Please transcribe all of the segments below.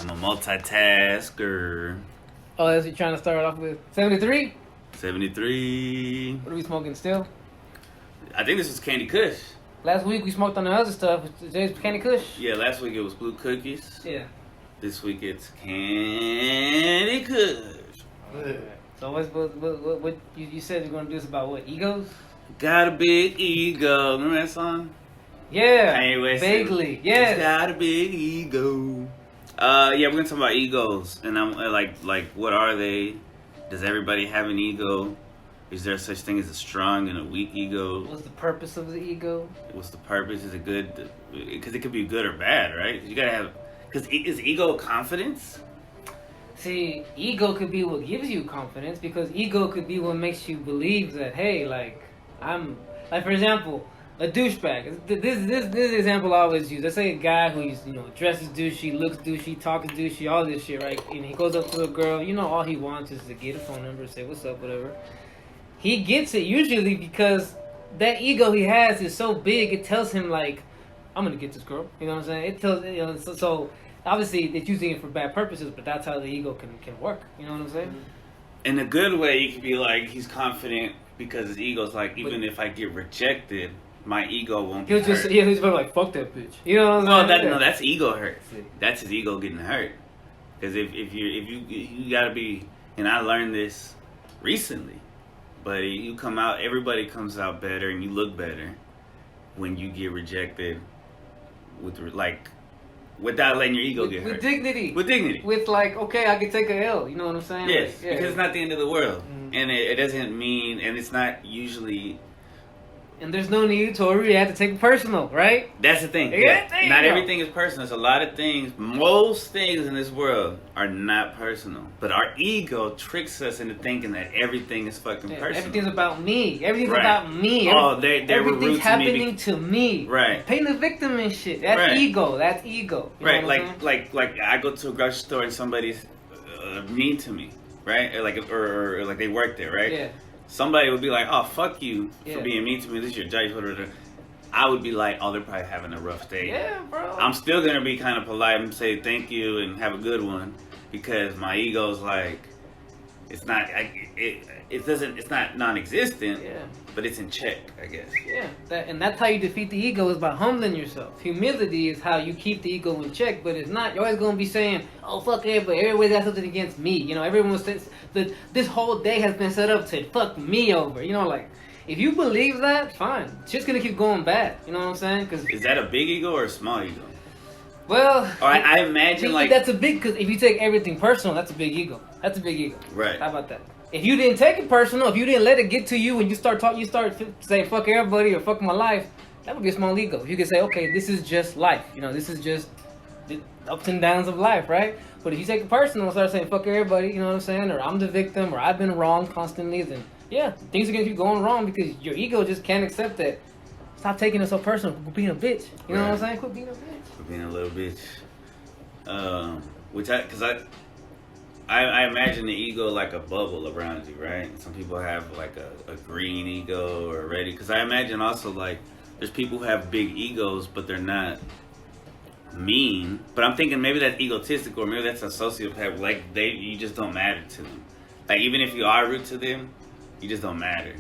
I'm a multitasker. Oh, that's what you're trying to start off with? 73? 73. What are we smoking still? I think this is Candy Kush. Last week we smoked on the other stuff. Today's Candy Kush? Yeah, last week it was Blue Cookies. Yeah. This week it's Candy Kush. So what you said you're going to do this about what? Egos? Got a big ego. Remember that song? Yeah. Kanye West. Vaguely. Yes. Got a big ego. Yeah, we're gonna talk about egos, and I'm like, what are they? Does everybody have an ego? Is there such thing as a strong and a weak ego? What's the purpose of the ego? What's the purpose? Is it good? Because it could be good or bad, right? You gotta have. Because is ego confidence? See, ego could be what gives you confidence, because ego could be what makes you believe that, hey, like, I'm, like, for example, a douchebag. This example I always use. Let's say a guy who's, dresses douchey, looks douchey, talks douchey, all this shit, right? And he goes up to a girl, all he wants is to get a phone number, say what's up, whatever. He gets it usually because that ego he has is so big, it tells him, like, I'm gonna get this girl. You know what I'm saying? It tells, so obviously it's using it for bad purposes, but that's how the ego can work. You know what I'm saying? In a good way, you could be like, he's confident because his ego's like, even if I get rejected, my ego won't be hurt. He'll just be like, fuck that bitch. You know what I'm saying? No, that's ego hurt. That's his ego getting hurt. Because if you gotta be, and I learned this recently, but you come out, everybody comes out better, and you look better when you get rejected without letting your ego get hurt. With dignity. With dignity. With like, okay, I can take a L. You know what I'm saying? Yes, like, yeah. because it's not the end of the world. Mm-hmm. And it doesn't mean, and it's not usually... And there's no need to react to take it personal, right? That's the thing. Yeah, not everything is personal. There's a lot of things, most things in this world are not personal. But our ego tricks us into thinking that everything is fucking personal. Everything's about me. Everything's about me. Everything's happening to me. Right. Paying the victim and shit. That's ego. That's ego. You right. Like I go to a grocery store and somebody's mean to me, right? Or like they work there, right? Yeah. Somebody would be like, "Oh, fuck you for being mean to me. This is your judge." I would be like, "Oh, they're probably having a rough day." Yeah, bro. I'm still gonna be kind of polite and say thank you and have a good one, because my ego's like, it's not non-existent. Yeah. But it's in check, I guess. Yeah. And that's how you defeat the ego, is by humbling yourself. Humility is how you keep the ego in check, but it's not. You're always gonna be saying, "Oh, fuck everybody. Everybody got something against me." Everyone says that this whole day has been set up to fuck me over. Like, if you believe that, fine. It's just gonna keep going bad. You know what I'm saying? Cause is that a big ego or a small ego? Well, I imagine like that's a big, because if you take everything personal, that's a big ego. That's a big ego. Right. How about that? If you didn't take it personal, if you didn't let it get to you and you start saying fuck everybody or fuck my life, that would be a small ego. You can say, okay, this is just life. This is just the ups and downs of life, right? But if you take it personal and start saying fuck everybody, you know what I'm saying, or I'm the victim, or I've been wrong constantly, then yeah, things are gonna keep going wrong because your ego just can't accept that. Stop taking it so personal. Quit being a bitch. You know what I'm saying? Quit being a bitch. Quit being a little bitch. Because I imagine the ego like a bubble around you, right? Some people have like a green ego or a red. Because I imagine also like there's people who have big egos, but they're not mean. But I'm thinking maybe that's egotistical, or maybe that's a sociopath. Like you just don't matter to them. Like even if you are rude to them, you just don't matter.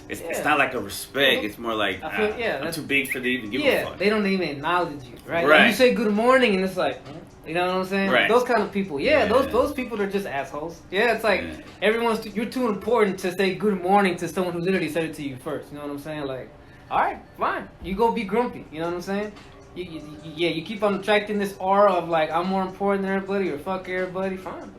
It's not like a respect. It's more like I'm too big for them to even give a fuck. They don't even acknowledge you, right? Like you say good morning and it's like, you know what I'm saying? Right. Those kind of people. Yeah, those people are just assholes. Yeah, it's like you're too important to say good morning to someone who literally said it to you first. You know what I'm saying? Like, all right, fine. You go be grumpy. You know what I'm saying? You keep on attracting this aura of like, I'm more important than everybody, or fuck everybody. Fine.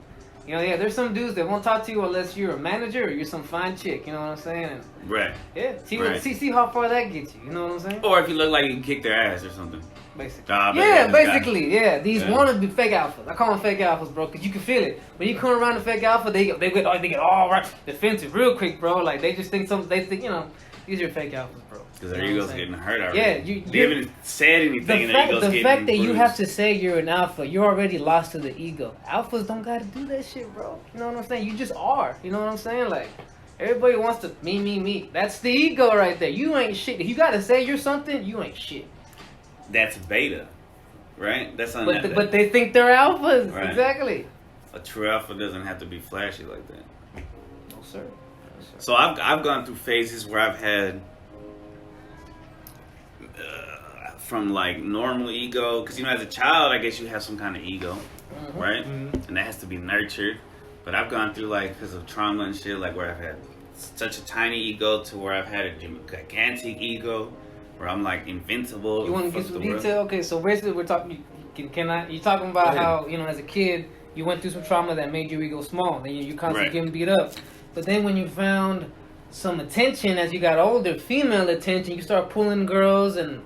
There's some dudes that won't talk to you unless you're a manager or you're some fine chick. You know what I'm saying? And, right. Yeah. See how far that gets you. You know what I'm saying? Or if you look like you can kick their ass or something. Basically. Basically. Yeah. These wannabe fake alphas. I call them fake alphas, bro, because you can feel it. When you come around the fake alpha, they get all right defensive real quick, bro. Like they just think these are fake alphas, bro. Because their ego's getting hurt already. Yeah, they haven't said anything. The fact that you have to say you're an alpha, you're already lost to the ego. Alphas don't gotta do that shit, bro. You know what I'm saying? You just are. You know what I'm saying? Like, everybody wants to me. That's the ego right there. You ain't shit. If you gotta say you're something, you ain't shit. That's beta. right? That's on But they think they're alphas. Right. Exactly. A true alpha doesn't have to be flashy like that. No sir. No, sir. So I've gone through phases where I've had from like normal ego, because as a child, I guess you have some kind of ego, right? And that has to be nurtured. But I've gone through like because of trauma and shit, like where I've had such a tiny ego to where I've had a gigantic ego, where I'm like invincible. You want to fuck get some the world. detail? Okay, so basically we're talking. You're talking about how as a kid you went through some trauma that made your ego small, then you constantly getting beat up. But then when you found some attention as you got older, female attention, you start pulling girls and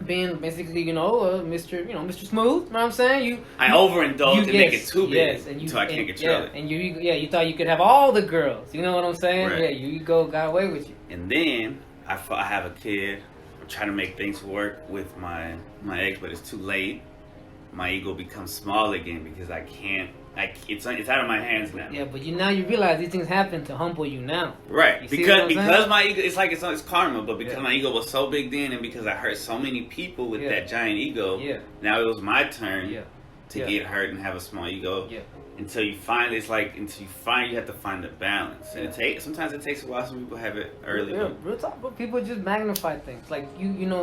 being basically, Mr. Smooth. You know what I'm saying? I overindulge and make it too big, so I can't control it. And you thought you could have all the girls. You know what I'm saying? Right. Yeah, your ego got away with you. And then I have a kid. I'm trying to make things work with my ex, but it's too late. My ego becomes small again because I can't. It's out of my hands now. Yeah, but now you realize these things happen to humble you now. Right, You see what I'm because saying? my ego, it's karma, but because my ego was so big then, and because I hurt so many people with that giant ego, now it was my turn to get hurt and have a small ego. Yeah. Until you find you have to find the balance, and sometimes it takes a while. Some people have it early. Yeah, real talk, but people just magnify things. Like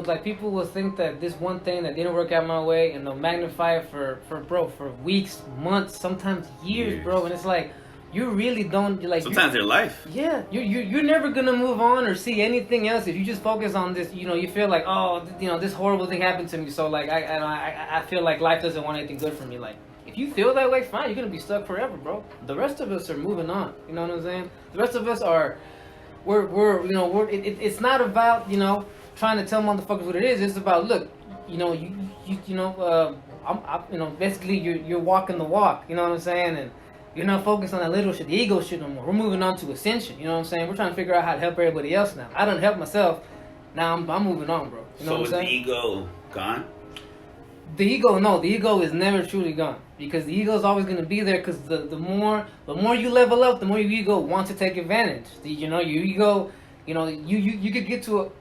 like people will think that this one thing that didn't work out my way, and they'll magnify it for weeks, months, sometimes years, bro. And it's like you really don't like. Sometimes their life. Yeah, you're never gonna move on or see anything else if you just focus on this. You feel like, oh, this horrible thing happened to me, so like I feel like life doesn't want anything good for me. Like if you feel that way, fine, you're gonna be stuck forever, bro. The rest of us are moving on. You know what I'm saying? The rest of us are, it's not about trying to tell motherfuckers what it is. It's about look, basically you're walking the walk. You know what I'm saying? And you're not focused on that little shit, the ego shit no more. We're moving on to ascension. You know what I'm saying? We're trying to figure out how to help everybody else now. I done helped myself. Now I'm moving on, bro. You know what I'm saying? So is the ego gone? The ego is never truly gone because the ego is always going to be there because the more you level up, the more your ego wants to take advantage. Your ego, you could get to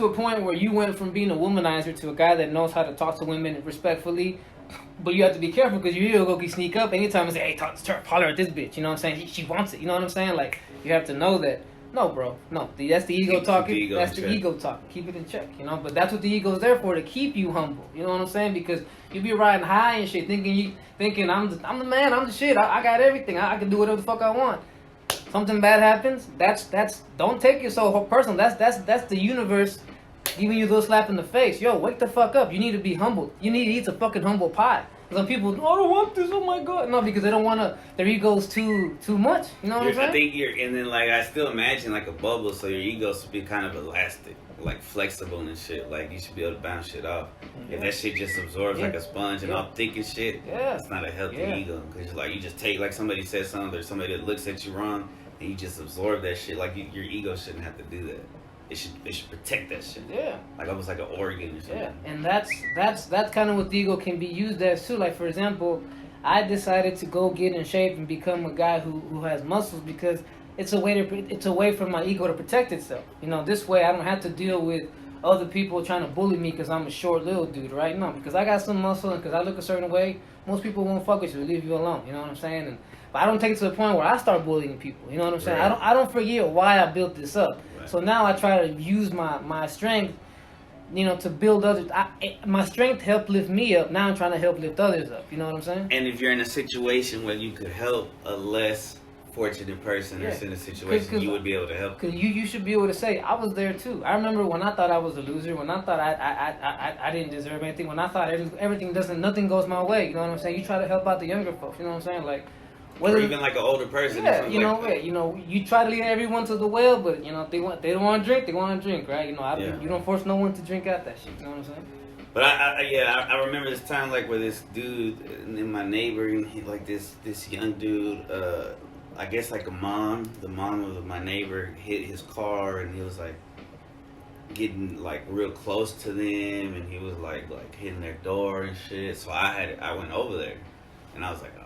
a point where you went from being a womanizer to a guy that knows how to talk to women respectfully, but you have to be careful because your ego can sneak up anytime and say, hey, holler at this bitch. You know what I'm saying? She wants it. You know what I'm saying? Like you have to know that. No, bro. No, that's the ego talking. That's the ego talking. Keep it in check, But that's what the ego is there for, to keep you humble. You know what I'm saying? Because you be riding high and shit, thinking I'm the man, I'm the shit. I got everything. I can do whatever the fuck I want. Something bad happens. That's. Don't take it so personal. That's the universe giving you a little slap in the face. Yo, wake the fuck up. You need to be humble. You need to eat a fucking humble pie. Some people, I don't want this. Oh my god, no, because they don't want to. Their ego's too much. You know what I'm saying? I think and then like I still imagine like a bubble, so your ego should be kind of elastic, like flexible and shit. Like you should be able to bounce shit off. If that shit just absorbs like a sponge and all thick and shit, it's not a healthy ego. Because you just take like somebody says something or somebody that looks at you wrong, and you just absorb that shit. Like your ego shouldn't have to do that. It should protect that shit. Yeah. Like almost like an organ or something. Yeah, and that's kind of what the ego can be used as too. Like for example, I decided to go get in shape and become a guy who has muscles because it's a way for my ego to protect itself. This way I don't have to deal with other people trying to bully me because I'm a short little dude, right? No, because I got some muscle and because I look a certain way, most people won't fuck with you, leave you alone. You know what I'm saying? But I don't take it to the point where I start bullying people. You know what I'm saying? Right. I don't forget why I built this up. Right. So now I try to use my strength, to build others. My strength helped lift me up. Now I'm trying to help lift others up. You know what I'm saying? And if you're in a situation where you could help a less fortunate person that's in a situation, you would be able to help. Because you should be able to say, I was there too. I remember when I thought I was a loser, when I thought I didn't deserve anything, when I thought nothing goes my way. You know what I'm saying? You try to help out the younger folks. You know what I'm saying? Like. Or even like an older person. Yeah, you try to lead everyone to the well, but if they don't want to drink, they want to drink, right? You don't force no one to drink out that shit. You know what I'm saying? But I remember this time like where this dude in my neighbor, he, like this young dude, I guess like the mom of my neighbor hit his car, and he was like getting like real close to them, and he was like hitting their door and shit. So I went over there. And I was like,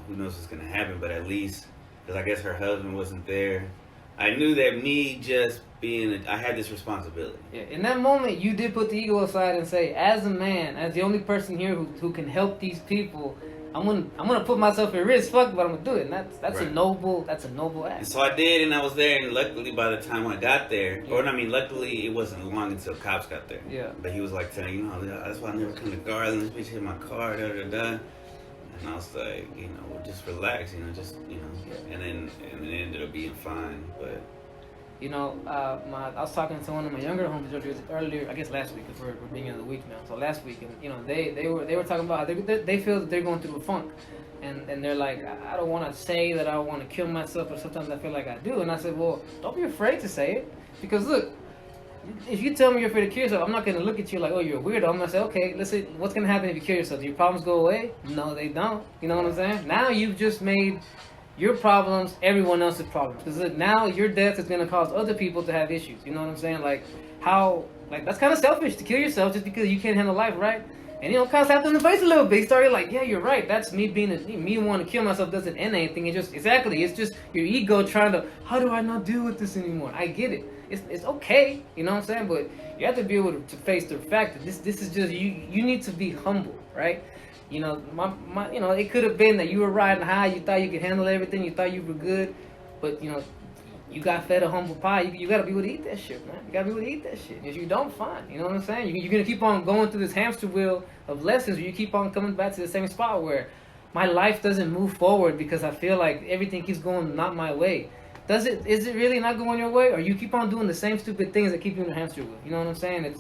who knows what's gonna happen? But at least, because I guess her husband wasn't there, I knew that me just being, I had this responsibility. Yeah, in that moment, you did put the ego aside and say, as a man, as the only person here who can help these people, I'm gonna put myself at risk. Fuck, but I'm gonna do it. And that's Right. a noble act. And so I did, and I was there, and luckily by the time I got there, or I mean, luckily it wasn't long until cops got there. Yeah. But he was like saying, you know, that's why I never come to Garland. This bitch hit my car, da da da. And I was like, you know, well, just relax, you know, just you know. And then it ended up being fine, but. You know, I was talking to one of my younger homies earlier, I guess last week, because we're beginning of the week now. So last week, and you know, they were talking about how they feel that they're going through a funk, and they're like, I don't want to say that I want to kill myself, but sometimes I feel like I do. And I said, well, don't be afraid to say it, because look, if you tell me you're afraid to kill yourself, I'm not going to look at you like, oh, you're a weirdo. I'm going to say, okay, let's see, what's going to happen if you kill yourself? Do your problems go away? No, they don't. You know what I'm saying? Now you've just made your problems everyone else's problems. Because look, now your death is going to cause other people to have issues. You know what I'm saying? Like, that's kind of selfish to kill yourself just because you can't handle life, right? And you know, kind of slapped him in the face a little bit. He started like, yeah, you're right. That's me me wanting to kill myself doesn't end anything. It's just your ego trying to, how do I not deal with this anymore? I get it. It's okay, you know what I'm saying? But you have to be able to face the fact that this is just, you need to be humble, right? You know, you know, it could have been that you were riding high, you thought you could handle everything, you thought you were good, but you know, you got fed a humble pie. You gotta be able to eat that shit, man. You gotta be able to eat that shit. If you don't, fine. You know what I'm saying? You're gonna keep on going through this hamster wheel of lessons where you keep on coming back to the same spot where my life doesn't move forward because I feel like everything keeps going not my way. Is it really not going your way? Or you keep on doing the same stupid things that keep you in the hamster wheel? You know what I'm saying?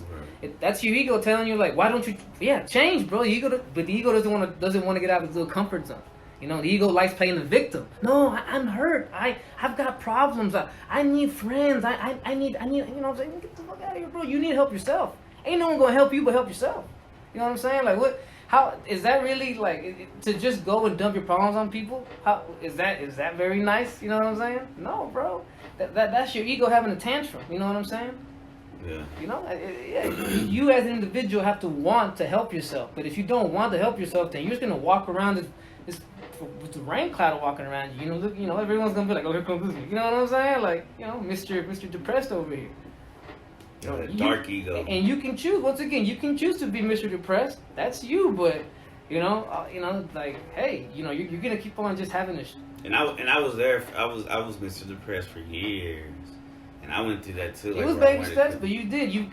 That's your ego telling you like, why don't you? Yeah, change, bro. But the ego doesn't want to get out of its little comfort zone. You know, the ego likes playing the victim. No, I'm hurt. I've got problems. I need friends. I need. You know what I'm saying? Get the fuck out of here, bro. You need help yourself. Ain't no one gonna help you but help yourself. You know what I'm saying? Like what? How is that really like to just go and dump your problems on people? How is that very nice? You know what I'm saying? No, bro. That's your ego having a tantrum. You know what I'm saying? Yeah. You know, you as an individual have to want to help yourself. But if you don't want to help yourself, then you're just gonna walk around this with the rain cloud walking around you. You know, look, you know, everyone's gonna be like, oh, here comes this one. You know what I'm saying? Like, you know, Mr. Depressed over here. You know, dark ego. And you can choose. Once again, you can choose to be Mr. Depressed. That's you. But you know, like, hey, you know, you're gonna keep on just having this. And I was there. I was Mr. Depressed for years, and I went through that too. It was baby steps, but you did. You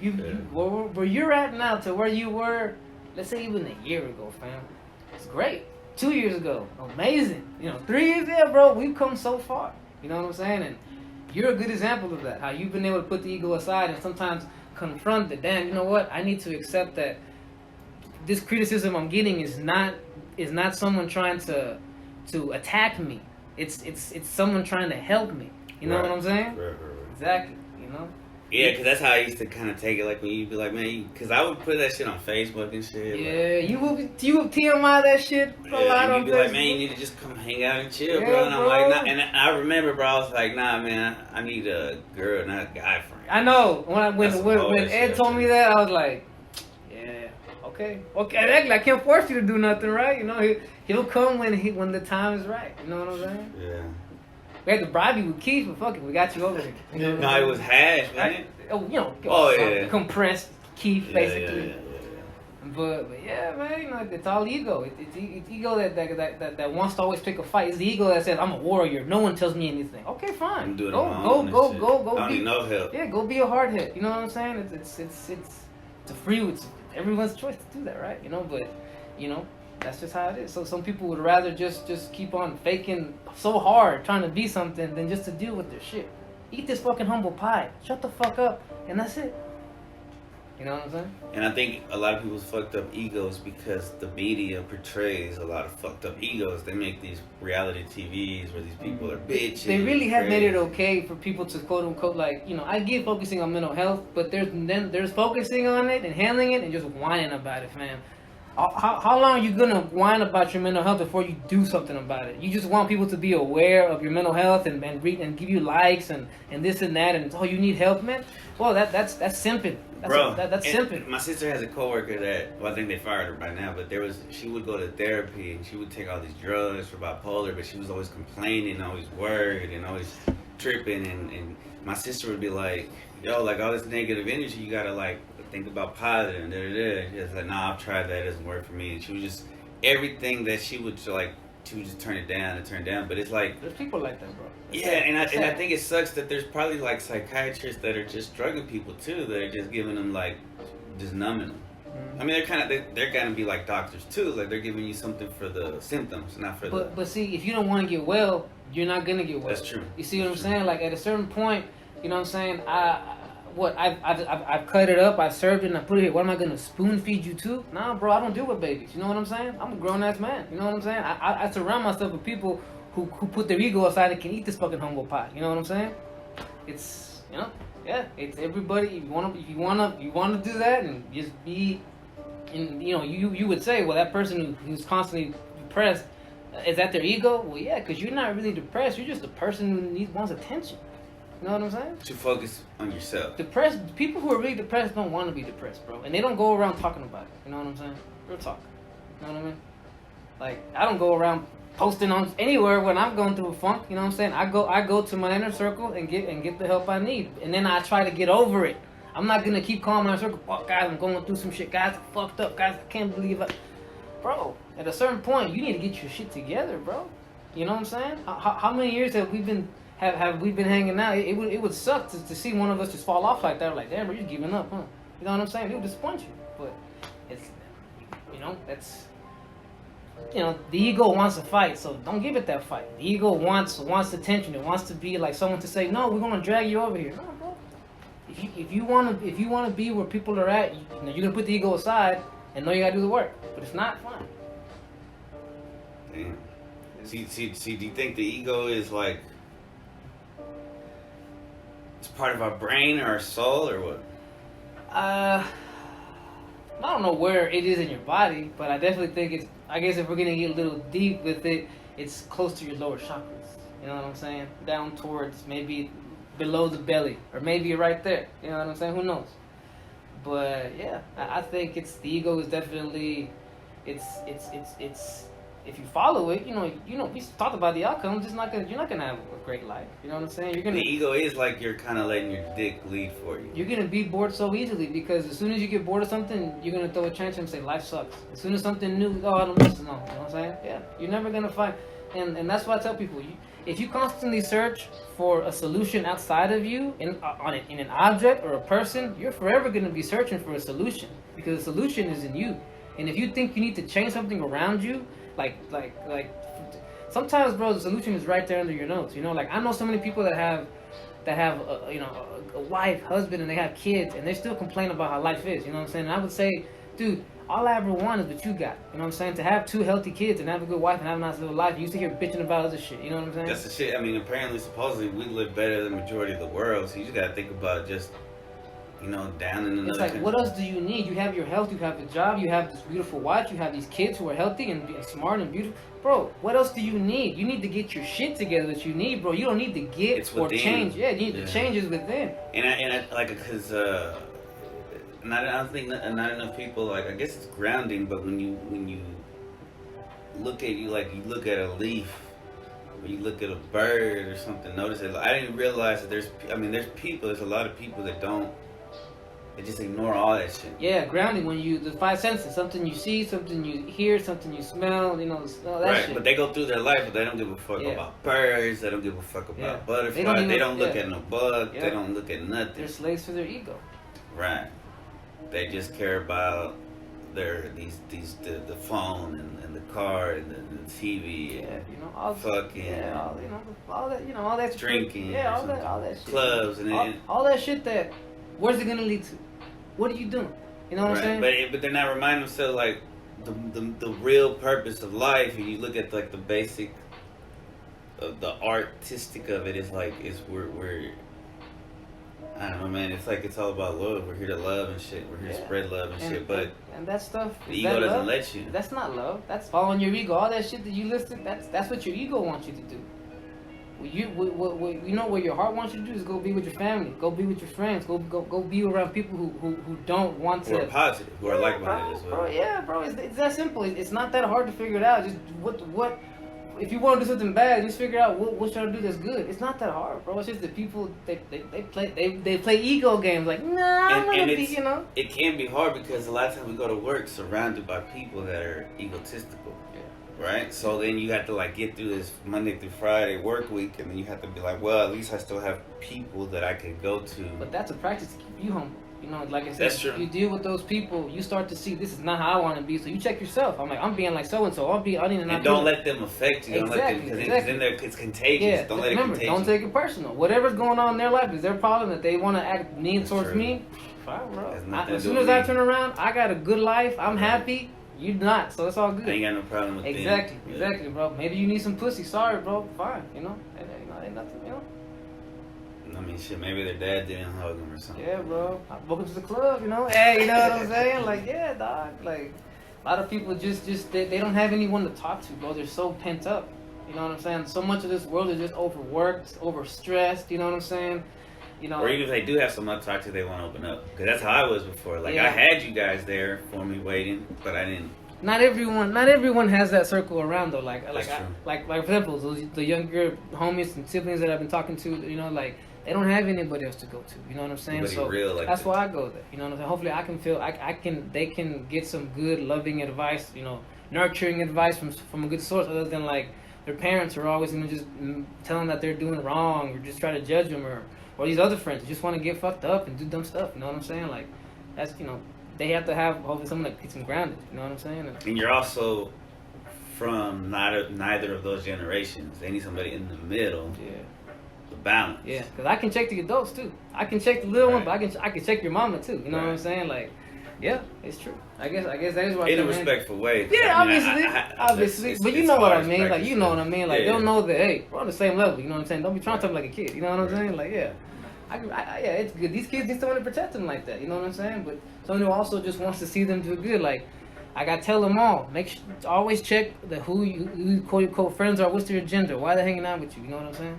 where you're at now to where you were, let's say even a year ago, fam. It's great. 2 years ago, amazing. You know, 3 years, yeah, bro. We've come so far. You know what I'm saying? And you're a good example of that. How you've been able to put the ego aside and sometimes confront that. Damn, you know what? I need to accept that this criticism I'm getting is not someone trying to attack me. It's someone trying to help me. You know what I'm saying? Right. Exactly. You know. Yeah, because that's how I used to kind of take it. Like when you'd be like, man, because I would put that shit on Facebook and shit. Yeah, like, you would TMI that shit a lot on you'd be Facebook. like, man, you need to just come hang out and chill, Yeah, bro. And I'm bro. like, nah. And I remember, bro, I was like, nah, man, I need a girl, not a guy friend. I know. When Ed shit, told me that, I was like, yeah, okay. Exactly. I can't force you to do nothing, right? You know, he'll come when the time is right. You know what I'm saying? Yeah. We had to bribe you with Keith, but fuck it, we got you over here. You know No, it was hash, man. Compressed Keith, basically. Yeah. But yeah, man, you know, it's all ego. It's ego that wants to always pick a fight. It's the ego that says, I'm a warrior. No one tells me anything. Okay, fine. I'm doing go. I don't need no help. Yeah, go be a hardhead. You know what I'm saying? It's it's everyone's choice to do that, right? You know, but you know, that's just how it is. So some people would rather just keep on faking so hard, trying to be something, than just to deal with their shit. Eat this fucking humble pie. Shut the fuck up, and that's it. You know what I'm saying? And I think a lot of people's fucked up egos because the media portrays a lot of fucked up egos. They make these reality TVs where these people are bitching. They really have made it okay for people to quote unquote, like, you know, I get focusing on mental health, but there's focusing on it and handling it and just whining about it, man. How long are you gonna whine about your mental health before you do something about it? You just want people to be aware of your mental health and read and give you likes and this and that and you need help, man. Well, that's simping. That's simping. My sister has a coworker that, well, I think they fired her by now, but she would go to therapy and she would take all these drugs for bipolar, but she was always complaining, always worried, and always tripping, and my sister would be like, yo, like all this negative energy, you gotta like think about positive, and da da da. She was like, nah, I've tried that, it doesn't work for me. And she was just everything that she would like, she would just turn it down and turn it down. But it's like, There's people like that, bro. yeah, and I think it sucks that there's probably like psychiatrists that are just drugging people too, that are just giving them like, just numbing them. I mean, they're gonna be like doctors too. Like they're giving you something for the symptoms, not for the. But see, if you don't want to get well, you're not gonna get well. That's true. You see what I'm saying? Like at a certain point, you know what I'm saying? I've cut it up, I served it, and I put it here. What am I gonna spoon feed you to? Nah, bro, I don't deal with babies. You know what I'm saying? I'm a grown ass man. You know what I'm saying? I surround myself with people who put their ego aside and can eat this fucking humble pie. You know what I'm saying? It's yeah, it's everybody. If you wanna do that and just be, and you would say, well, that person who's constantly depressed, is that their ego? Well, yeah, because you're not really depressed. You're just a person who wants attention. You know what I'm saying? To focus on yourself. Depressed people who are really depressed don't want to be depressed, bro, and they don't go around talking about it. You know what I'm saying? Real talk. You know what I mean? Like I don't go around posting on anywhere when I'm going through a funk. You know what I'm saying? I go to my inner circle and get the help I need, and then I try to get over it. I'm not gonna keep calling my circle. Fuck, guys, I'm going through some shit. Guys, I'm fucked up. Guys, I can't believe it. Bro, at a certain point, you need to get your shit together, bro. You know what I'm saying? How many years have we been hanging out? It would suck to see one of us just fall off like that. Like, damn, bro, you're giving up, huh? You know what I'm saying? It would disappoint you. But it's, that's, the ego wants to fight, so don't give it that fight. The ego wants attention. It wants to be like someone to say, no, we're gonna drag you over here. No, bro. If you wanna be where people are at, you're gonna put the ego aside and know you gotta do the work. But it's not fun. Damn. See, do you think the ego is like, it's part of our brain or our soul or what? I don't know where it is in your body, but I definitely think it's, I guess if we're gonna get a little deep with it, it's close to your lower chakras. You know what I'm saying? Down towards maybe below the belly, or maybe right there. You know what I'm saying? Who knows? But yeah, I think it's, the ego is definitely, it's if you follow it, we talked about the outcomes. You're not gonna have a great life. You know what I'm saying? The ego is like you're kind of letting your dick lead for you. You're gonna be bored so easily, because as soon as you get bored of something, you're gonna throw a tantrum and say life sucks. As soon as something new, oh, I don't listen. No, you know what I'm saying? Yeah, you're never gonna find, and that's why I tell people, if you constantly search for a solution outside of you, in an object or a person, you're forever gonna be searching for a solution, because the solution is in you. And if you think you need to change something around you, like sometimes, bro, the solution is right there under your nose. Like I know so many people that have a wife, husband, and they have kids, and they still complain about how life is. You know what I'm saying? And I would say, dude, all I ever want is what you got. You know what I'm saying? To have 2 healthy kids and have a good wife and have a nice little life. You used to hear bitching about other shit. You know what I'm saying? That's the shit. I mean, apparently, supposedly, we live better than the majority of the world. So you just gotta think about just, down in another. It's like, country. What else do you need? You have your health, you have a job, you have this beautiful wife, you have these kids who are healthy and smart and beautiful. Bro, what else do you need? You need to get your shit together that you need, bro. You don't need to get or change. Yeah, you need to change is within. And I like, because I don't think not enough people, like, I guess it's grounding, but when you look at you look at a leaf, or you look at a bird or something, notice it. I didn't realize that there's a lot of people that they just ignore all that shit. Yeah, grounding, the 5 senses, something you see, something you hear, something you smell, all that right, shit. But they go through their life, but they don't give a fuck about birds, they don't give a fuck about butterflies, they don't look at no bug, they don't look at nothing. They're slaves for their ego. Right. They just care about the phone and the car and the TV. Yeah, all fucking. Yeah, all that, all that drinking. Yeah, all that shit. Clubs all that shit that. Where's it gonna lead to? What are you doing? You know what I'm saying? But they're not reminding themselves like the real purpose of life. And you look at like the basic, the artistic of it is we're I don't know, man. It's like it's all about love. We're here to love and shit. We're here to spread love and shit. But that stuff, the ego doesn't let you. That's not love. That's following your ego. All that shit that you listed. That's what your ego wants you to do. What your heart wants you to do is go be with your family, go be with your friends, go be around people who don't want to. Who are positive, who are like-minded as well. Bro, it's that simple. It's not that hard to figure it out. Just if you want to do something bad, just figure out what should I do that's good. It's not that hard, bro. It's just the people they play ego games like, nah, I'm gonna be, you know. It can be hard because a lot of times we go to work surrounded by people that are egotistical. Yeah. Right? So then you have to like get through this Monday through Friday work week, and then you have to be like, well, at least I still have people that I can go to. But that's a practice to keep you humble. You know, like I said, That's true. if you deal with those people, you start to see this is not how I want to be. So you check yourself. I'm like, I'm being like so and so. I need to not. And don't let them affect you. Don't let them, because then it's contagious. Yeah, Don't let remember, it contagious. don't take it personal. Whatever's going on in their life is their problem. That they want to act mean That's towards true. me. Fine, bro. Has nothing to As do soon with as I me. turn around, I got a good life. I'm Right. happy. You not. So it's all good. I ain't got no problem with Exactly, them. exactly, bro. Maybe you need some pussy. Sorry, bro. Fine, you know. Ain't nothing, you know. I mean, shit, maybe their dad didn't hug them or something. Yeah, bro. Welcome to the club, you know. Hey, you know what I'm saying? Like, yeah, dog. Like, a lot of people just they don't have anyone to talk to, bro. They're so pent up. You know what I'm saying? So much of this world is just overworked, overstressed. You know what I'm saying? You know. Or even if they do have someone to talk to, they won't open up. Because that's how I was before. Like, Yeah. I had you guys there for me waiting, but I didn't. Not everyone has that circle around though. Like That's true. like for example, the younger homies and siblings that I've been talking to, you know, like they don't have anybody else to go to. You know what I'm saying? Nobody So real like that's that. why I go there. You know what I'm saying? Hopefully I can feel they can get some good loving advice, you know, nurturing advice from a good source, other than like their parents are always gonna just tell them that they're doing wrong or just try to judge them, or these other friends who just want to get fucked up and do dumb stuff. You know what I'm saying? Like that's, you know, they have to have hopefully someone that keeps them grounded. You know what I'm saying? And you're also from neither of those generations. They need somebody in the middle, Yeah. the balance. Yeah, because I can check the adults too. I can check the little one, Right. but I can check your mama too. You know what I'm Right. saying? Like, yeah, it's true. I guess that is what In a I respectful way. Yeah, I mean, obviously. it's- But you it's know what I hard mean. Like, practice, you know what I mean. Like, yeah. they'll know that, hey, we're on the same level. You know what I'm saying? Don't be trying to talk like a kid. You know what I'm Right. saying? Like, yeah. Yeah, it's good. These kids need someone to protect them like that. You know what I'm saying? But someone who also just wants to see them do good. Like, I gotta tell them all. Always check who you quote unquote friends are. What's their agenda? Why they're hanging out with you? You know what I'm saying?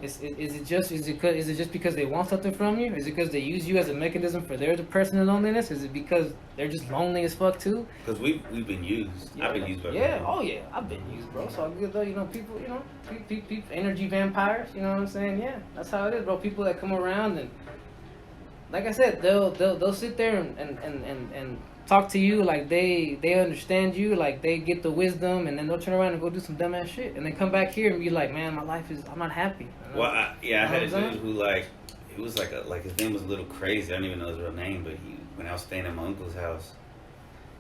Is it just because they want something from you? Is it because they use you as a mechanism for their personal loneliness? Is it because they're just lonely as fuck too? Because we've been used. Yeah. I've been used by Yeah, people. oh yeah, I've been used, bro. So good though, you know, people, you know, people, energy vampires. You know what I'm saying? Yeah, that's how it is, bro. People that come around and, like I said, they'll sit there and talk to you like they understand you, like they get the wisdom, and then they'll turn around and go do some dumbass shit, and then come back here and be like, man, my life is, I'm not happy. Well, I had a You know what I'm dude saying? who he was like his name was a little crazy. I don't even know his real name, but when I was staying at my uncle's house,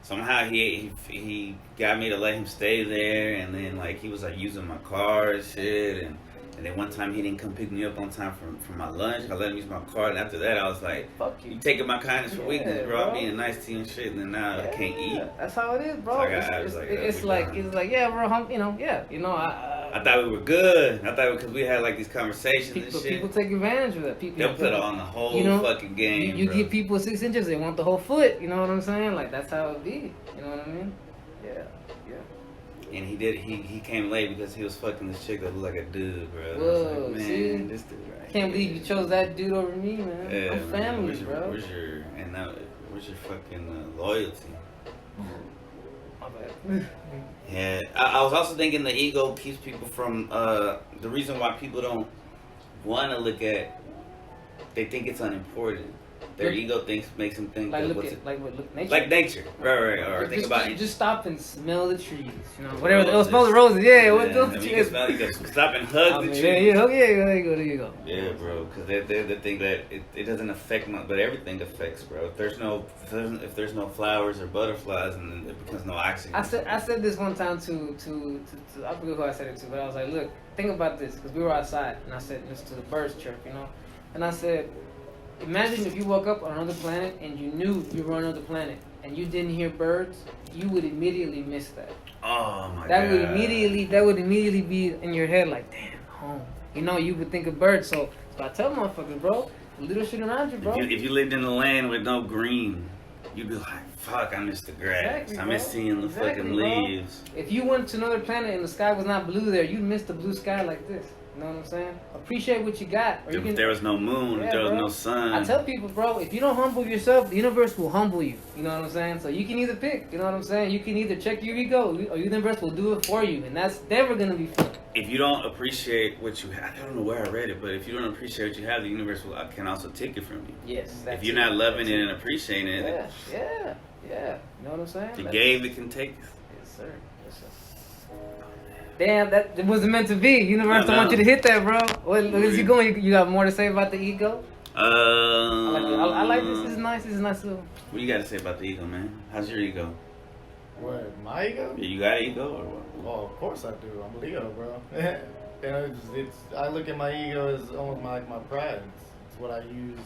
somehow he got me to let him stay there, and then like he was like using my car and shit, and then one time he didn't come pick me up on time for my lunch. I let him use my car, and after that I was like, Fuck you you. taking my kindness for Yeah, weakness, bro. I'm bro. being nice to you and shit, and then now I can't eat. Yeah, that's how it is, bro. So I was It's like, like, yeah, bro. You know, yeah, you know, I thought we were good. I thought because we had like these conversations and shit. people take advantage of that. People They'll put on the whole you know, fucking game. You bro. give people 6 inches, they want the whole foot. You know what I'm saying? Like that's how it be. You know what I mean? Yeah, yeah. And he came late because he was fucking this chick that looked like a dude, bro. And I was Whoa, like, man, see? this dude right Can't here. believe you chose that dude over me, man. Yeah, I'm man, family, where's your, bro. Where's your fucking loyalty? My bad. Yeah, I was also thinking the ego keeps people from the reason why people don't want to look at. They think it's unimportant. Their Look- ego makes them think Like that look what's at it, look nature. like nature, right, or think about it. Just stop and smell the trees. You know, whatever. Roses. Smell the roses. Yeah, what Yeah, those I mean, you trees? can smell, you can stop and hug I the mean, tree. yeah, yeah, there you go. Yeah, bro, because they think that it doesn't affect my, but everything affects, bro. If there's no flowers or butterflies, and then it becomes no oxygen. I said this one time to I forget who I said it to, but I was like, look, think about this, because we were outside, and I said this to the birds chirp, you know, and I said, imagine if you woke up on another planet and you knew you were on another planet and you didn't hear birds, you would immediately miss that. Oh my That god. would immediately be in your head like, damn, home. You know, you would think of birds. So I tell motherfuckers, bro, the little shit around you, bro. If you lived in a land with no green, you'd be like, fuck, I miss the grass. Exactly, I miss bro. seeing the Exactly, fucking bro. leaves. If you went to another planet and the sky was not blue there, you'd miss the blue sky like this. You know what I'm saying? Appreciate what you got. Or you If can, there was no moon, Yeah, if there was bro. no sun. I tell people, bro, if you don't humble yourself, the universe will humble you. You know what I'm saying? So you can either pick. You know what I'm saying? You can either check your ego, or the universe will do it for you, and that's never gonna be fun. If you don't appreciate what you have, I don't know where I read it, but if you don't appreciate what you have, the universe can also take it from you. Yes. If you're not loving it and appreciating it, Yeah. You know what I'm saying? the game that can take it. Yes, sir. Yes, sir. Damn, that it wasn't meant to be. Universe don't want you to hit that, bro. What is you going? You got more to say about the ego? I like this. This is nice. This is nice little. What you got to say about the ego, man? How's your ego? What, my ego? Yeah, you got an ego or what? Oh, of course I do. I'm Leo, bro. And I look at my ego as almost like my pride. It's what I used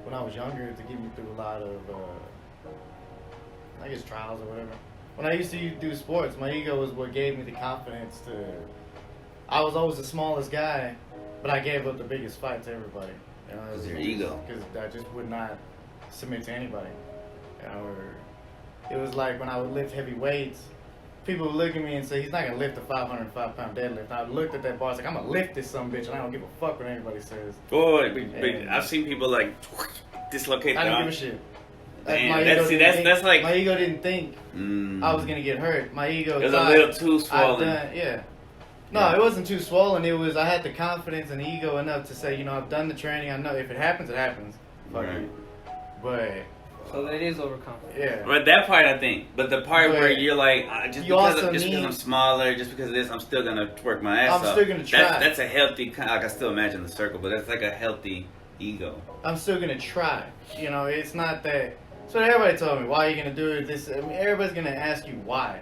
when I was younger to get me through a lot of, I guess, trials or whatever. When I used to do sports, my ego was what gave me the confidence to. I was always the smallest guy, but I gave up the biggest fight to everybody. You know, Because your ego. Because I just would not submit to anybody. You know, it was like when I would lift heavy weights, people would look at me and say, he's not going to lift a 505-pound deadlift. I looked at that bar, I was like, I'm going to lift this son bitch, and I don't give a fuck what anybody says. Boy, but I've seen people like dislocate I their don't arm. give a shit. Damn, My that's- ego see, didn't that's- that's like- my ego didn't think Mm. I was going to get hurt. My ego It was a thought little too I've swollen. yeah. No, Yeah. it wasn't too swollen. It was, I had the confidence and ego enough to say, you know, I've done the training. I know if it happens, it happens. Fuck Right. it. But, So that is overconfident. yeah. But that part I think, but the part But where you're like, you also because need- I'm smaller, just because of this, I'm still gonna twerk my ass I'm off. still gonna try. That's a healthy kind. Like I still imagine the circle, but that's like a healthy ego. I'm still gonna try. You know, it's not that. So everybody told me, why are you gonna do it? This, I mean, everybody's gonna ask you why,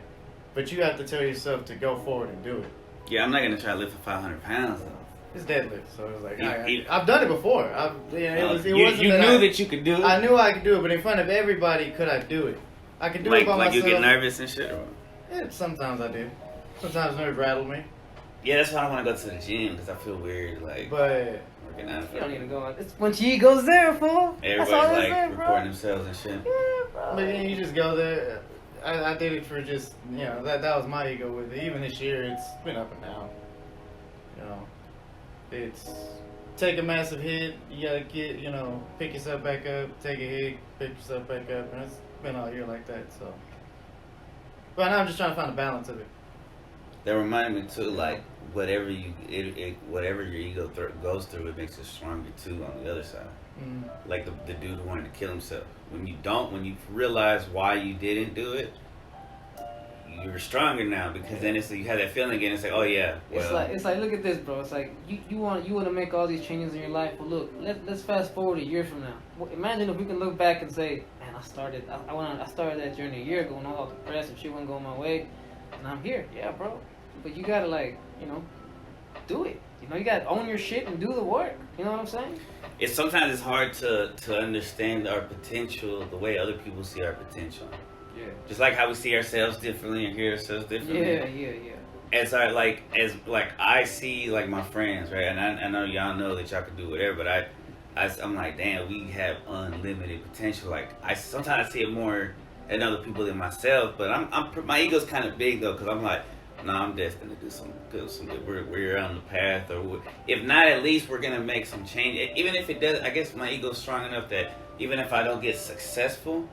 but you have to tell yourself to go forward and do it. Yeah, I'm not gonna try to lift for 500 pounds though. It's deadlift, so it's like You- I've done it before. It wasn't you that knew that you could do it. I knew I could do it, but in front of everybody, could I do it? I could do like it by like myself. you get nervous and shit. Or what? Yeah, sometimes I do. Sometimes nerves rattle me, Yeah, that's why I don't want to go to the gym because I feel weird like but working out. You don't need to go on. It's bunch of egos there, fool. That's all Everybody's that's like there, bro. recording themselves and shit. Yeah, bro. but then you just go there. I did it for just, you know, that was my ego with it. Even this year, it's been up and down. You know, it's take a massive hit. You gotta get, you know, pick yourself back up. Take a hit, pick yourself back up, and it's been all year like that. So, but now I'm just trying to find a balance of it. That reminded me too, like whatever whatever your ego goes through, it makes it stronger too on the other side. Mm. Like the dude who wanted to kill himself. When you realize why you didn't do it, you're stronger now because then it's you have that feeling again. It's like, oh yeah, well, It's like look at this, bro. It's like you want to make all these changes in your life. Well, look, let's fast forward a year from now. Well, imagine if we can look back and say, man, I started that journey a year ago when I was all depressed and shit wasn't going my way, and I'm here. Yeah, bro. But you gotta do it. You know, you gotta own your shit and do the work. You know what I'm saying? sometimes it's hard to understand our potential the way other people see our potential. Yeah. Just like how we see ourselves differently and hear ourselves differently. Yeah. As I see like my friends, right, and I know y'all know that y'all can do whatever, but I'm like, damn, we have unlimited potential. Like sometimes I see it more in other people than myself, but my ego's kind of big though, because I'm like, no, I'm destined to do some good. We're on the path, or if not, at least we're gonna make some change. Even if it does, I guess my ego's strong enough that even if I don't get successful,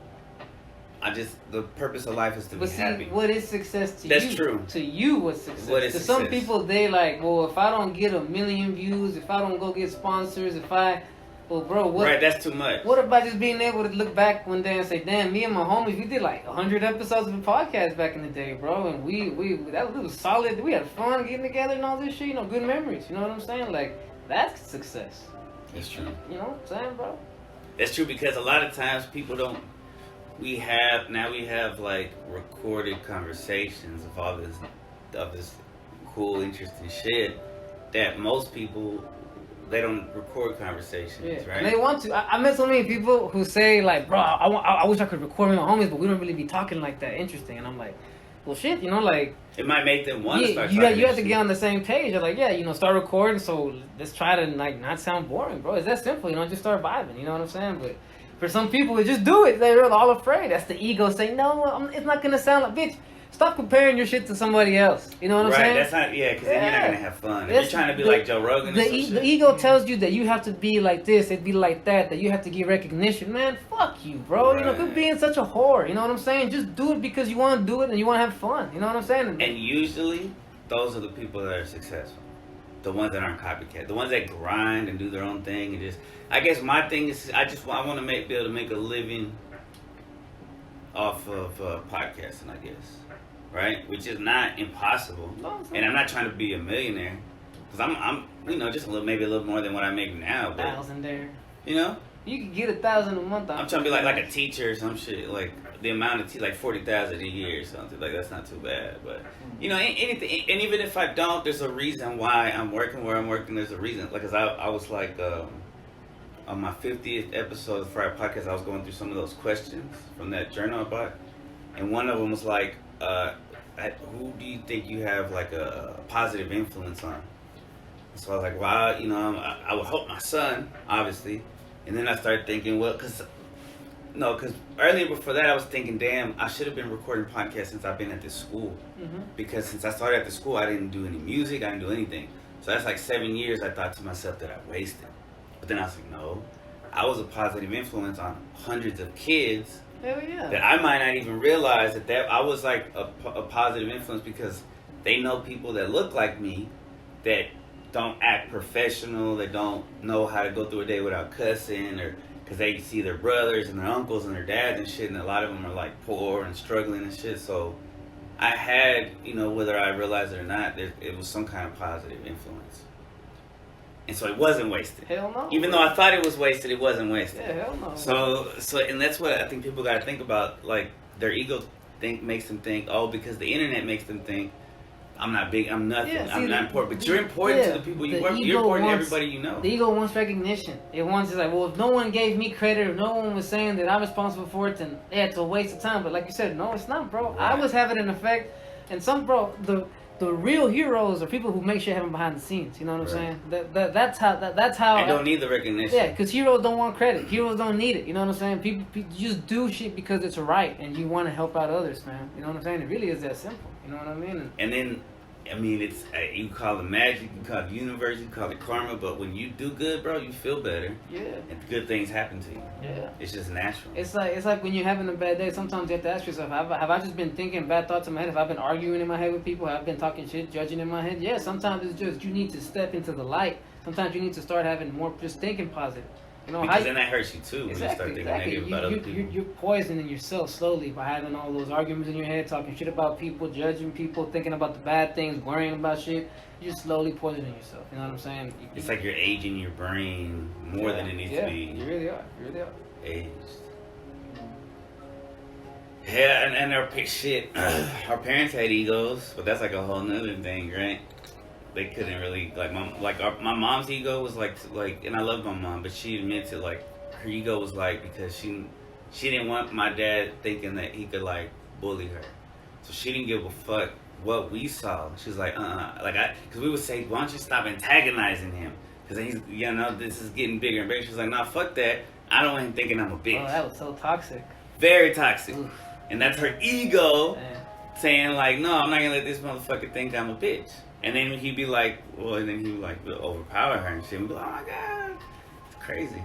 the purpose of life is to But be see, happy. what is success to That's you? true. To you, what's success? What is to some success? people, they like, well, if I don't get 1 million views, if I don't go get sponsors, well, bro, what? Right, that's too much. What about just being able to look back one day and say, damn, me and my homies, we did like 100 episodes of a podcast back in the day, bro, and that was solid. We had fun getting together and all this shit, good memories. You know what I'm saying? Like, that's success. That's true. You know what I'm saying, bro? That's true because a lot of times people don't. We have like recorded conversations of this cool, interesting shit that most people they don't record conversations, Yeah, right? and they want to. I met so many people who say like, bro, I wish I could record with my homies, but we don't really be talking like that interesting. And I'm like, well, shit, like. It might make them want to start you talking. have to get on the same page. You're like, yeah, start recording. So let's try to like not sound boring, bro. It's that simple, just start vibing. You know what I'm saying? But for some people, they just do it. They're all afraid. That's the ego saying, no, it's not gonna sound like bitch. Stop comparing your shit to somebody else. You know what I'm Right, saying? that's not, yeah, because then you're not Yeah. going to have fun. If It's- you're trying to be the- like Joe Rogan or some shit. The ego tells you that you have to be like this and be like that you have to get recognition. Man, fuck you, bro. You know, quit Right. being such a whore. You know what I'm saying? Just do it because you want to do it and you want to have fun. You know what I'm saying? And usually, those are the people that are successful. The ones that aren't copycat. The ones that grind and do their own thing. And just, I guess my thing is, I want to be able to make a living off of podcasting, I guess. Right? Which is not impossible. No, it's not. And I'm not trying to be a millionaire. Because I'm, just maybe a little more than what I make now. But, 1,000 there. you know? You could get 1,000 a month. I'm trying to be like a teacher or some shit. Like the amount of like 40,000 a year or something. Like that's not too bad. But anything. And even if I don't, there's a reason why I'm working where I'm working. There's a reason. Like, cause I was like on my 50th episode of the Friday Podcast, I was going through some of those questions from that journal I bought, and one of them was like, who do you think you have like a positive influence on? So I was like, wow, I would hope my son, obviously. And then I started thinking, well, because earlier before that I was thinking, damn, I should have been recording podcasts since I've been at this school. Mm-hmm. Because since I started at the school, I didn't do any music, I didn't do anything. So that's like 7 years I thought to myself that I wasted. But then I was like, no, I was a positive influence on hundreds of kids Hell yeah. that I might not even realize that I was like a positive influence because they know people that look like me that don't act professional, that don't know how to go through a day without cussing, or because they see their brothers and their uncles and their dads and shit, and a lot of them are like poor and struggling and shit. So I had, whether I realized it or not, it was some kind of positive influence. And so it wasn't wasted. Hell no. Even though I thought it was wasted, it wasn't wasted. Yeah, hell no. So, and that's what I think people got to think about. Like, their ego makes them think, oh, because the internet makes them think, I'm not big, I'm nothing, Yeah, see, I'm not important. But you're important to the people you work with. You're important to everybody you know. The ego wants recognition. It wants, it's like, well, if no one gave me credit, if no one was saying that I'm responsible for it, then it's a waste of time. But like you said, no, it's not, bro. I Right. was having an effect. And the real heroes are people who make shit happen behind the scenes. You know what I'm saying? That's how. I don't need the recognition. Yeah, because heroes don't want credit. Heroes don't need it. You know what I'm saying? People just do shit because it's right, and you want to help out others, man. You know what I'm saying? It really is that simple. You know what I mean? And then, it's you call it magic, you call it universe, you call it karma, but when you do good, bro, you feel better, Yeah. and good things happen to you. Yeah. It's just natural. It's like when you're having a bad day, sometimes you have to ask yourself, have I just been thinking bad thoughts in my head? Have I been arguing in my head with people? Have I been talking shit, judging in my head? Yeah, sometimes it's just you need to step into the light. Sometimes you need to start having more, just thinking positive. You know, Because then that hurts you too, when you start Exactly, thinking exactly. negative about other people. You're poisoning yourself slowly by having all those arguments in your head, talking shit about people, judging people, thinking about the bad things, worrying about shit. You're slowly poisoning yourself. You know what I'm saying? It's like you're aging your brain more than it needs to be You really are. You really are. aged. Yeah, and our shit. Our parents had egos, but that's like a whole nother thing, right? They couldn't really my mom's ego was like, and I love my mom, but she admits it, like her ego was like because she didn't want my dad thinking that he could like bully her, so she didn't give a fuck what we saw. She's like, because we would say, why don't you stop antagonizing him? Because he's, this is getting bigger and bigger. She's like, nah, fuck that. I don't want him thinking I'm a bitch. Oh, that was so toxic. Very toxic. Oof. And that's her ego Man. saying like, no, I'm not gonna let this motherfucker think I'm a bitch. And then he'd be like, and then he would like overpower her and shit. And be like, oh my god, it's crazy.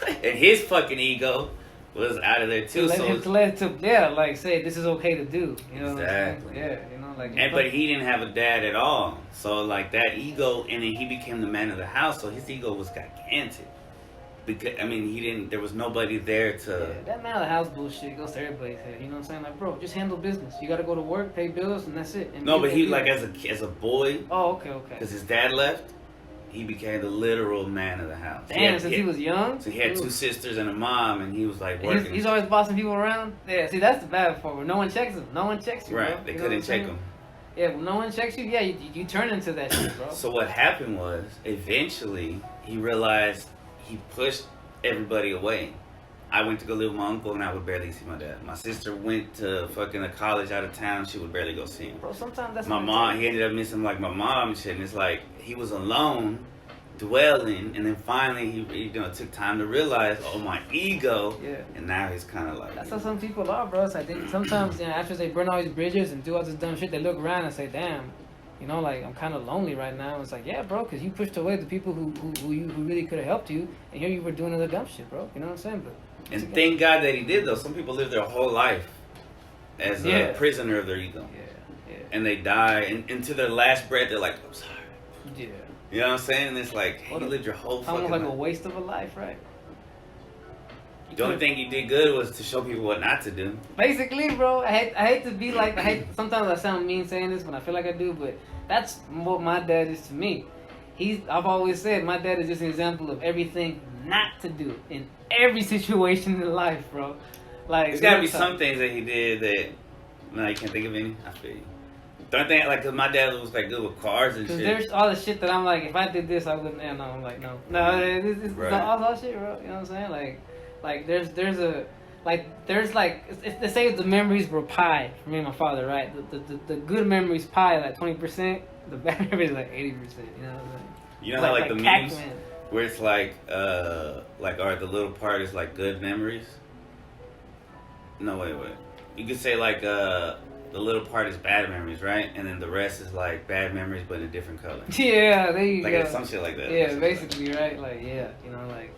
And his fucking ego was out of there too. Like say this is okay to do. You know Exactly. what I'm saying? Yeah, But he didn't have a dad at all. So like that ego, and then he became the man of the house. So his ego was gigantic. Because there was nobody there to. Yeah, that man of the house bullshit goes to everybody's head. You know what I'm saying? Like, bro, just handle business. You got to go to work, pay bills, and that's it. And No, but he be like like- as a boy, Oh, okay. because his dad left, he became the literal man of the house. Damn, since he was young. So he had Ooh. 2 sisters and a mom, and he was like And working. He's always bossing people around. Yeah, see, that's the bad part. Where no one checks him. No one checks you, right. bro. They You know couldn't what I'm check saying? him. Yeah, when no one checks you, yeah, you turn into that shit, bro. So what happened was, eventually, he realized he pushed everybody away. I went to go live with my uncle, and I would barely see my dad. My sister went to fucking a college out of town. She would barely go see him. Bro, sometimes that's My what it mom, takes. he ended up missing like my mom and shit. And it's like he was alone dwelling, and then finally he took time to realize, oh, my ego. Yeah. And now he's kind of like. That's how some people are, bro. It's like sometimes, after they burn all these bridges and do all this dumb shit, they look around and say, damn, like, I'm kind of lonely right now. It's like, yeah, bro, because you pushed away the people who really could have helped you, and here you were doing the dumb shit, bro. You know what I'm saying? But And thank God that he did, though. Some people live their whole life as a prisoner of their ego. Yeah. And they die, and to their last breath, they're like, I'm sorry. Yeah. You know what I'm saying? And it's like, hey, you lived your whole fucking Almost like life. a waste of a life, right? The only thing you did good was to show people what not to do. Basically, bro, I hate to be like, sometimes I sound mean saying this when I feel like I do, but that's what my dad is to me. I've always said my dad is just an example of everything not to do in every situation in life, bro. Like, There's gotta be some things that he did that, no, you can't think of any? I feel you. Don't think, like, cause my dad was like good with cars and Cause shit. there's all the shit that I'm like, if I did this, I wouldn't. No, I'm like, no, it's Right. all shit, bro. You know what I'm saying? Like there's let's say the memories were pie for me and my father, right? The good memories pie like 20%, the bad memories like 80%. You know what I'm saying? You know how like the memes Pac-Man. where it's like alright, the little part is like good memories. No, wait. You could say like the little part is bad memories, right? And then the rest is like bad memories but in a different color. Yeah, there you Like go. it's some shit like that. Yeah, basically, right? Like, yeah, like.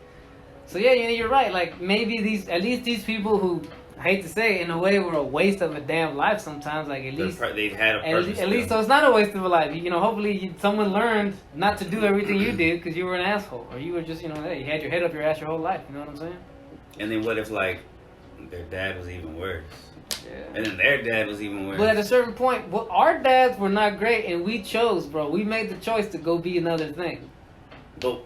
So yeah, you're right. Like maybe these people who, I hate to say it, in a way were a waste of a damn life sometimes. Like They had a purpose. at least so it's not a waste of a life. Hopefully someone learned not to do everything you did because you were an asshole or you were just hey, you had your head up your ass your whole life. You know what I'm saying? And then what if like their dad was even worse? Yeah. And then their dad was even worse. But at a certain point, our dads were not great, and we chose, bro. We made the choice to go be another thing. But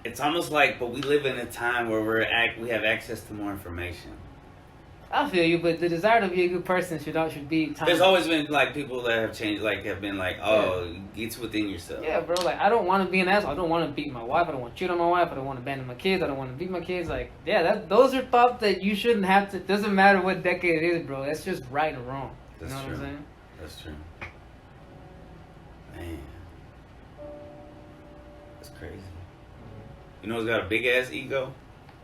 it's almost like, but we live in a time where we have access to more information. I feel you, but the desire to be a good person should be. There's always been like people that have changed, like have been like, oh, it's within yourself. Yeah, bro. Like I don't want to be an asshole. I don't want to beat my wife. I don't want to cheat on my wife. I don't want to abandon my kids. I don't want to beat my kids. Like, yeah, those are thoughts that you shouldn't have to. Doesn't matter what decade it is, bro. That's just right or wrong. That's you know true. what I'm saying? That's true. Man, that's crazy. You know who's got a big ass ego?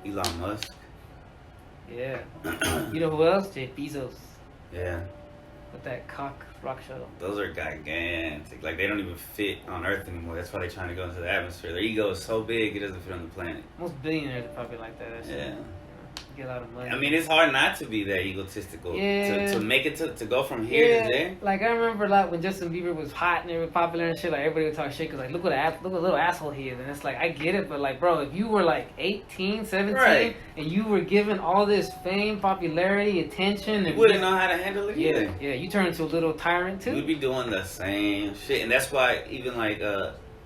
Elon Musk. Yeah. You know who else? Jeff Bezos Yeah. with that cock rock shuttle. Those are gigantic. Like they don't even fit on Earth anymore. That's why they're trying to go into the atmosphere. Their ego is so big it doesn't fit on the planet. Most billionaires are probably like that. That's Yeah. Get a lot of money. I mean, it's hard not to be that egotistical. Yeah. To make it to go from here to there. Like I remember like when Justin Bieber was hot and they were popular and shit, like everybody would talk shit because like look what a little asshole he is, and it's like I get it, but like bro, if you were like 18, 17 Right. and you were given all this fame, popularity, attention, You and wouldn't know how to handle it either. yeah, you turn into a little tyrant too. We'd be doing the same shit, and that's why even like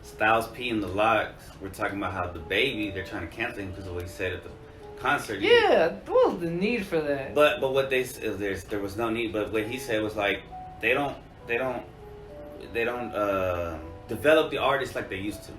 Styles P and the Locks were talking about how the baby they're trying to cancel him because of what he said at the concert. Yeah, what was the need for that? But what they there was no need. But what he said was like they don't develop the artists like they used to.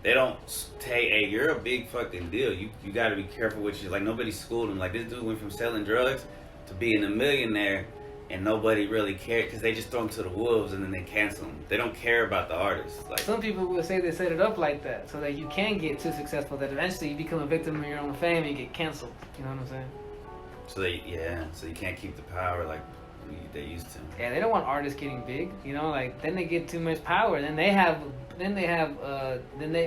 They don't say, hey, you're a big fucking deal. You got to be careful with you. Like nobody schooled him. Like this dude went from selling drugs to being a millionaire. And nobody really cared because they just throw him to the wolves and then they cancel him. They don't care about the artist. Like Some people will say they set it up like that so that you can get too successful that eventually you become a victim of your own fame and you get canceled. You know what I'm saying? so you can't keep the power like they used to. Yeah, they don't want artists getting big. Like then they get too much power. Then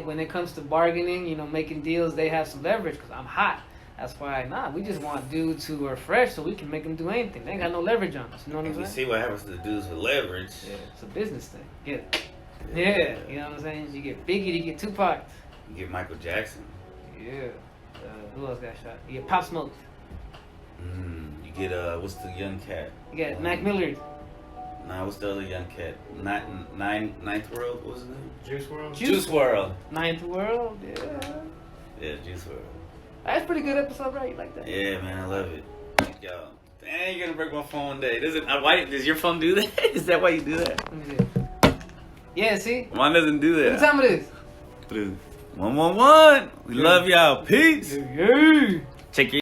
when it comes to bargaining, making deals, they have some leverage because I'm hot. That's why, we just want dudes who are fresh so we can make them do anything. They ain't got no leverage on us. You know what I'm You saying? see what happens to the dudes with leverage. Yeah, it's a business thing. Yeah, you know what I'm saying? You get Biggie, you get Tupac. You get Michael Jackson. Yeah. Who else got shot? You get Pop Smoke. You get what's the young cat? You got Mac Millard. Nah, what's the other young cat? Ninth World. What was his name? Juice WRLD. Juice WRLD. Ninth World. Yeah. Yeah, Juice WRLD. That's a pretty good episode, right? You like that? Yeah, man, I love it. Yo, dang, you're gonna break my phone one day. Does your phone do that? Is that why you do that? Let me see. Yeah, see? Mine doesn't do that. What time it is? 111. We love y'all. Peace. Yeah. Check your